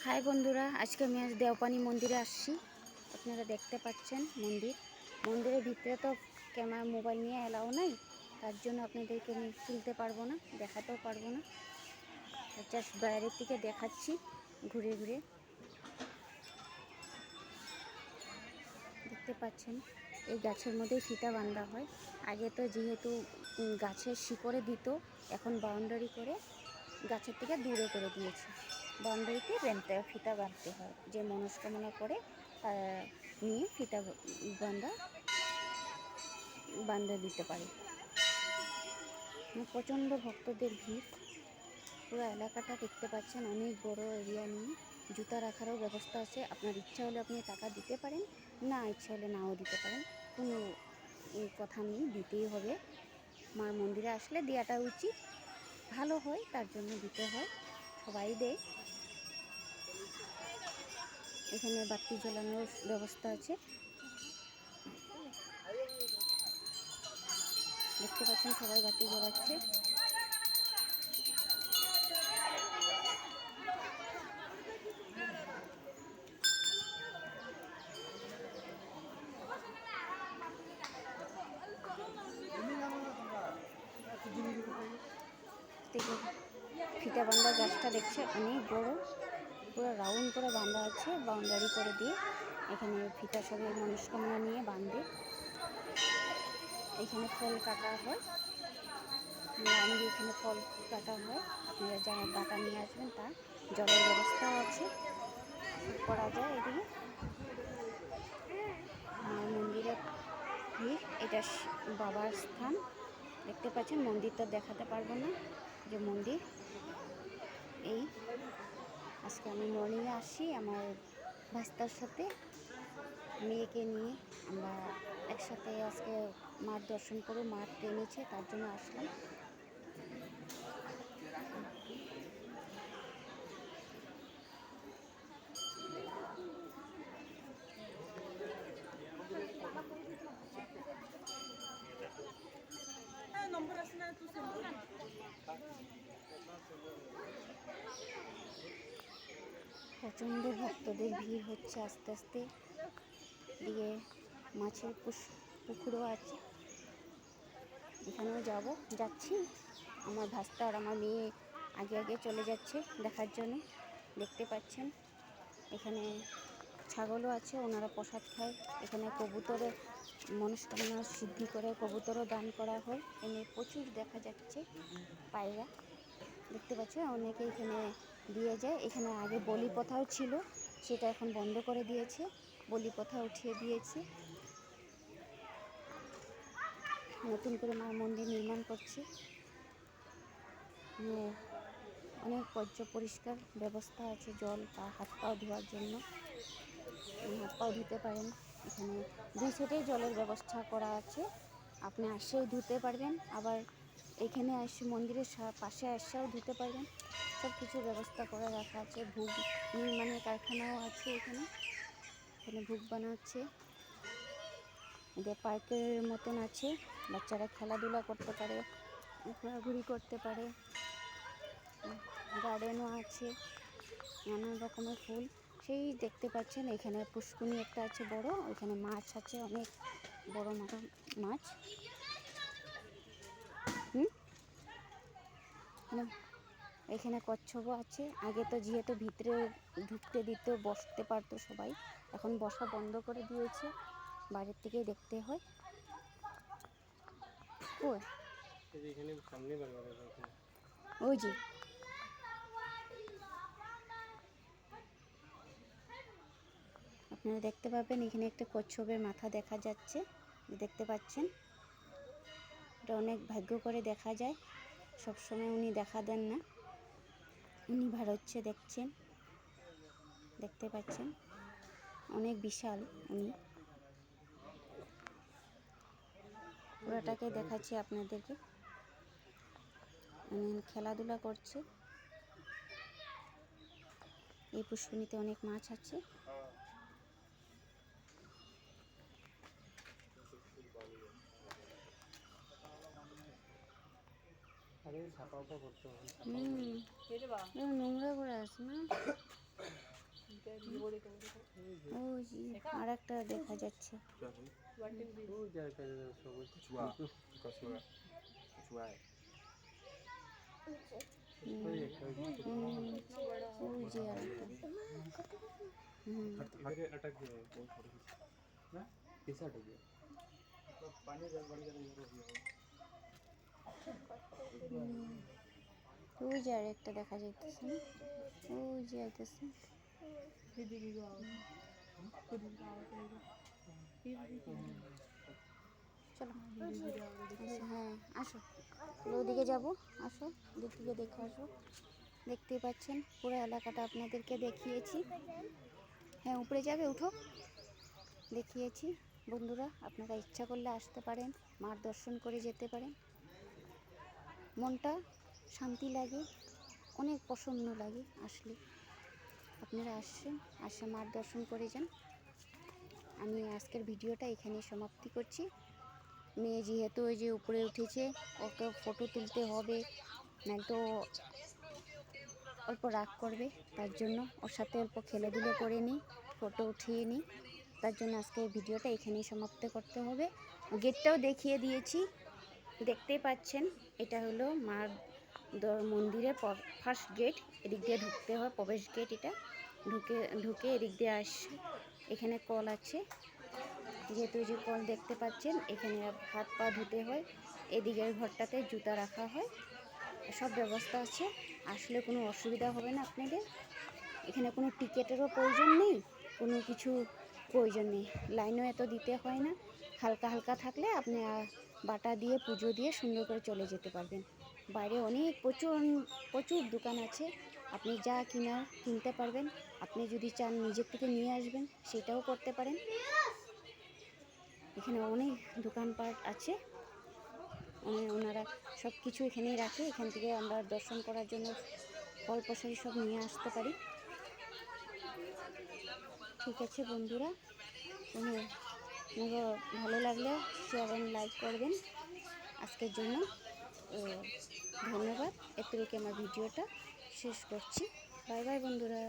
High বন্ধুরা, আজকে আমি আজ দেওপানি মন্দিরে আসছি। আপনারা দেখতে পাচ্ছেন মন্দিরের ভিতরে তো ক্যামেরা মোবাইল নিয়ে এলাও নাই, তার জন্য আপনাদেরকে আমি তুলতে পারবো না, দেখাতেও পারবো না। জাস্ট বাইরের থেকে দেখাচ্ছি ঘুরে ঘুরে। দেখতে পাচ্ছেন এই গাছের মধ্যেই ফিতা বাঁধা হয়। আগে তো যেহেতু গাছের শিকড়ে দিত, এখন বাউন্ডারি করে গাছের থেকে দূরে করে দিয়েছে। বাউন্ডারিতে ফিতা বাঁধতে হয়, যে মনস্কামনা করে তারা নিয়ে ফিতা বাঁধা দিতে পারে। প্রচণ্ড ভক্তদের ভিড়। পুরো এলাকাটা দেখতে পাচ্ছেন, অনেক বড় এরিয়া নিয়ে। জুতা রাখারও ব্যবস্থা আছে, আপনার ইচ্ছা হলে আপনি টাকা দিতে পারেন, না ইচ্ছা হলে নাও দিতে পারেন, কোনো কথা নেই, দিতেই হবে। মার মন্দিরে আসলে দেওয়াটা উচিত, ভালো হয়, তার জন্য দিতে হয়, সবাই দেয়। এখানে বাতি জ্বালানোর ব্যবস্থা আছে, দেখতে পাচ্ছেন সবাই বাতি জ্বালাচ্ছে। ফিতা বাঁধা গাছটা দেখছে অনেক বড়, পুরো রাউন্ড করে বাঁধা আছে, বাউন্ডারি করে দিয়ে। এখানে ফিতা সবাই মনস্কামনা নিয়ে বাঁধে। এখানে ফল কাটা হয়, লাইন দিয়ে এখানে ফল কাটা হয়। আপনারা যারা কাটা নিয়ে আসবেন, তার জলের ব্যবস্থাও আছে, করা যায় এদিকে। মায়ের মন্দিরে ভিড়, এটা বাবার স্থান। দেখতে পাচ্ছেন মন্দিরটা দেখাতে পারবো না, যে মন্দির এই। আজকে আমি মর্নিংয়ে আসি আমার ভাস্তার সাথে, মেয়েকে নিয়ে আমরা একসাথে আজকে মার দর্শন করে, মার টেনেছে, তার জন্য আসলাম। প্রচণ্ড ভক্তদের ভিড় হচ্ছে আস্তে আস্তে। দিয়ে মাছের পুকুরও আছে, এখানেও যাচ্ছি। আমার ভাস্তা আর আমার মেয়ে আগে আগে চলে যাচ্ছে দেখার জন্য। দেখতে পাচ্ছেন এখানে ছাগলও আছে, ওনারা প্রসাদ খায়। এখানে কবুতরের মনস্কামনা সিদ্ধি করে কবুতরও দান করা হয়। এখানে প্রচুর দেখা যাচ্ছে পায়রা, দেখতে পাচ্ছেন অনেকে এখানে দিয়ে যায়। এখানে আগে বলি প্রথাও ছিল, সেটা এখন বন্ধ করে দিয়েছে, বলি প্রথা উঠিয়ে দিয়েছে। নতুন করে মার মন্দির নির্মাণ করছে। অনেক পরিষ্কার ব্যবস্থা আছে, জল হাত পাও ধোয়ার জন্য, হাত পাও ধুতে পারেন। এখানে দুই সাইডে জলের ব্যবস্থা করা আছে, আপনি আসেও ধুতে পারবেন, আবার এখানে এসে মন্দিরের পাশে এসেও ধুতে পারবেন। সব কিছু ব্যবস্থা করে রাখা আছে। ভোগ নির্মাণের কারখানাও আছে এখানে, ভোগ বানাচ্ছে। এদের পার্কের মতন আছে, বাচ্চারা খেলাধুলা করতে পারে, ঘোরাঘুরি করতে পারে। গার্ডেনও আছে, নানান রকমের ফুল। সেই দেখতে পাচ্ছেন এখানে পুষ্কুনি একটা আছে বড়, ওইখানে মাছ আছে, অনেক বড় মাছ। এখানে কচ্ছপও আছে। আগে তো যেহেতু ভিতরে ঢুকতে দিত, বসতে পারতো সবাই, এখন বসা বন্ধ করে দিয়েছে, বাইরের থেকেই দেখতে হয়। ওই যে আপনারা দেখতে পাবেন, এখানে একটা কচ্ছপের মাথা দেখা যাচ্ছে, দেখতে পাচ্ছেন। এটা অনেক ভাগ্য করে দেখা যায়, সবসময় উনি দেখা দেন না, উনি ভার হচ্ছে, দেখছেন, দেখতে পাচ্ছেন অনেক বিশাল উনি। পুরাটাকে দেখাচ্ছি আপনাদেরকে। খেলাধুলা করছে, এই পুষ্করিণীতে অনেক মাছ আছে। নোংরা করে আছে না। একটা দেখা যাচ্ছে। ওই যে আরেকটা। ওই যে আরেকটা দেখা যাইতেছে না, ওই যে আইতেছে। চলো হ্যাঁ আসো, ওদিকে যাবো, আসো দিক থেকে দেখে আসো। দেখতেই পাচ্ছেন পুরো এলাকাটা আপনাদেরকে দেখিয়েছি। হ্যাঁ উপরে যাবে, উঠো। দেখিয়েছি বন্ধুরা, আপনারা ইচ্ছা করলে আসতে পারেন, মার দর্শন করে যেতে পারেন। মনটা শান্তি লাগে, অনেক প্রসন্ন লাগে আসলে। আপনারা আসছেন, আসে মার দর্শন করে যান। আমি আজকের ভিডিওটা এখানেই সমাপ্তি করছি। মেয়ে যেহেতু ওই যে উপরে উঠেছে, ওকে ফটো তুলতে হবে, নয়তো অল্প রাগ করবে, তার জন্য ওর সাথে অল্প খেলাধুলো করে নিই, ফটো উঠিয়ে নিই। তার জন্য আজকে ভিডিওটা এখানেই সমাপ্ত করতে হবে। গেটটাও দেখিয়ে দিয়েছি, দেখতেই পাচ্ছেন। এটা হলো মার মন্দিরের ফার্স্ট গেট। এদিক দিয়ে ঢুকতে হয়, প্রবেশ গেট এটা। ঢুকে এদিক দিয়ে আসে, এখানে কল আছে, যেহেতু যে কল দেখতে পাচ্ছেন, এখানে হাত পা ধুতে হয়। এদিকের ঘরটাতে জুতা রাখা হয়, সব ব্যবস্থা আছে, আসলে কোনো অসুবিধা হবে না আপনাদের। এখানে কোনো টিকিটেরও প্রয়োজন নেই, কোনো কিছু প্রয়োজন নেই, লাইনও এত দিতে হয় না। হালকা হালকা থাকলে আপনি বাটা দিয়ে পুজো দিয়ে সুন্দর করে চলে যেতে পারবেন। বাইরে অনেক প্রচুর দোকান আছে, আপনি যা কিনতে পারবেন। আপনি যদি চান নিজের থেকে নিয়ে আসবেন, সেটাও করতে পারেন। এখানে অনেক দোকানপাট আছে, ওনারা সব কিছু এখানেই রাখে। এখান থেকে আমরা দর্শন করার জন্য ফল প্রসাদী সব নিয়ে আসতে পারি। ঠিক আছে বন্ধুরা, ভালো লাগলে শেয়ার অ্যান্ড লাইক করবেন। আজকের জন্য ধন্যবাদ। এত রেখে আমার ভিডিওটা শেষ করছি। বাই বাই বন্ধুরা।